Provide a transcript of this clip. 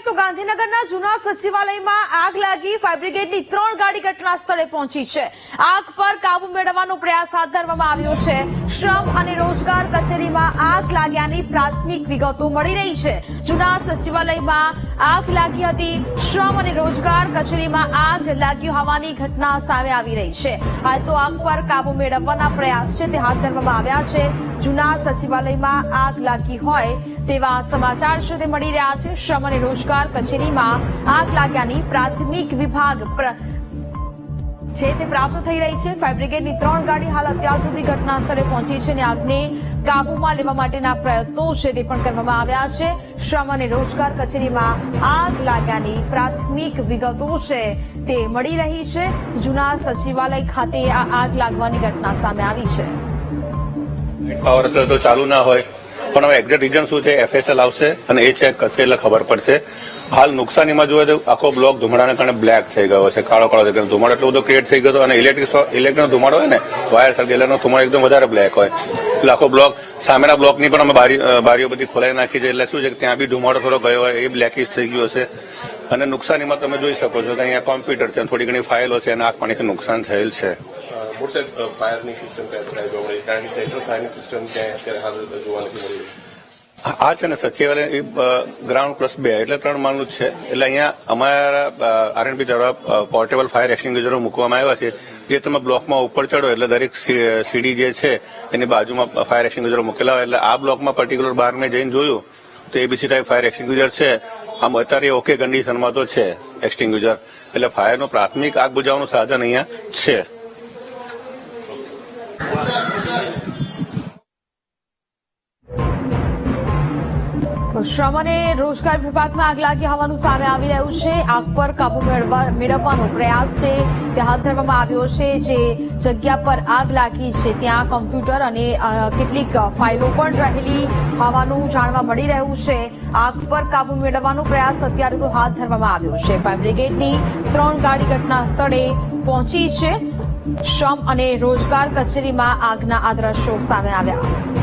તો ગાંધીનગરના જૂના સચિવાલયમાં આગ લાગી. ફાયર બ્રિગેડની 3 ગાડી ઘટના સ્થળે પહોંચી છે. આગ પર કાબુ મેળવવાનો પ્રયાસ હાથ ધરવામાં આવ્યો છે. શ્રમ અને રોજગાર કચેરીમાં આગ લાગ્યાની પ્રાથમિક વિગતો મળી રહી છે. જૂના સચિવાલયમાં આગ લાગી હતી. શ્રમ અને રોજગાર કચેરીમાં આગ લાગી હોવાની ઘટના સામે આવી રહી છે. હાલ તો આગ પર કાબુ મેળવવાના પ્રયાસ છે તે હાથ ધરવામાં આવ્યા છે. જૂના સચિવાલયમાં આગ લાગી હોય તેવા સમાચાર છે તે મળી રહ્યા છે. શ્રમ અને રોજગાર કચેરીમાં આગ લાગ્યાની પ્રાથમિક વિભાગ છે તે પ્રાપ્ત થઈ રહી છે. ફાયર બ્રિગેડની 3 ગાડી હાલ અત્યાર સુધી ઘટના સ્થળે પહોંચી છે અને આગને કાબુમાં લેવા માટેના પ્રયત્નો છે તે પણ કરવામાં આવ્યા છે. શ્રમ અને રોજગાર કચેરીમાં આગ લાગ્યાની પ્રાથમિક વિગતો છે તે મળી રહી છે. જૂના સચિવાલય ખાતે આ આગ લાગવાની ઘટના સામે આવી છે. પાવર તો ચાલુ ના હોય, પણ હવે એક્ઝેક્ટ રીઝન શું છે FSL આવશે અને એ ચેક કરશે એટલે ખબર પડશે. હાલ નુકસાનીમાં જોઈએ તો આખો બ્લોક ધુમાડાને કારણે બ્લેક થઈ ગયો છે, કાળો કાળો થઈ ગયો. ધુમાડો એટલો બધો ક્રિએટ થઈ ગયો અને ઇલેક્ટ્રિકનો ધુમાડો હોય ને, વાયર સર્કેલનો ધુમાડો એકદમ વધારે બ્લેક હોય એટલે આખો બ્લોક, સામેના બ્લોકની પણ અમે બારીઓ બધી ખોલાવી નાખી છે. એટલે શું છે કે ત્યાં બી ધુમાડો થોડો ગયો હોય, એ બ્લેકિશ થઈ ગયો હશે. અને નુકસાનીમાં તમે જોઈ શકો છો કે અહીંયા કોમ્પ્યુટર છે, થોડી ઘણી ફાઇલો છે અને આગ પાણીથી નુકસાન થયેલ છે. ફાયરની સિસ્ટમ કારણ કે સેન્ટ્રલ ફાયરની સિસ્ટમ ક્યાંય અત્યારે હાલ જોવા નથી મળી રહી. આ છે ને સચિવાલય ગ્રાઉન્ડ +2 એટલે 3 માળનું જ છે. એટલે અહીંયા અમારા RNB દ્વારા પોર્ટેબલ ફાયર એક્સટિંગ્વિશરો મૂકવામાં આવ્યા છે. જે તમે બ્લોકમાં ઉપર ચડો એટલે દરેક સીડી જે છે એની બાજુમાં ફાયર એક્સટિંગ્વિશરો મૂકેલા હોય. એટલે આ બ્લોકમાં પર્ટિક્યુલર બહાર મેં જઈને જોયું તો ABC ટાઈપ ફાયર એક્સટિંગ્વિશર છે. આમ અત્યારે ઓકે કન્ડિશનમાં તો છે એક્સટિંગ્વિશર. એટલે ફાયરનું પ્રાથમિક આગ બુઝાવવાનું સાધન અહીંયા છે. શ્રમ અને રોજગાર વિભાગમાં આગ લાગી હોવાનું સામે આવી રહ્યું છે. આગ પર કાબુ મેળવવાનો પ્રયાસ છે તે હાથ ધરવામાં આવ્યો છે. જે જગ્યા પર આગ લાગી છે ત્યાં કોમ્પ્યુટર અને કેટલીક ફાઇલો પણ રહેલી હોવાનું જાણવા મળી રહ્યું છે. આગ પર કાબુ મેળવવાનો પ્રયાસ અત્યારે તો હાથ ધરવામાં આવ્યો છે. ફાયર બ્રિગેડની 3 ગાડી ઘટના સ્થળે પહોંચી છે. શ્રમ અને રોજગાર કચેરીમાં આગના આ દ્રશ્યો સામે આવ્યા.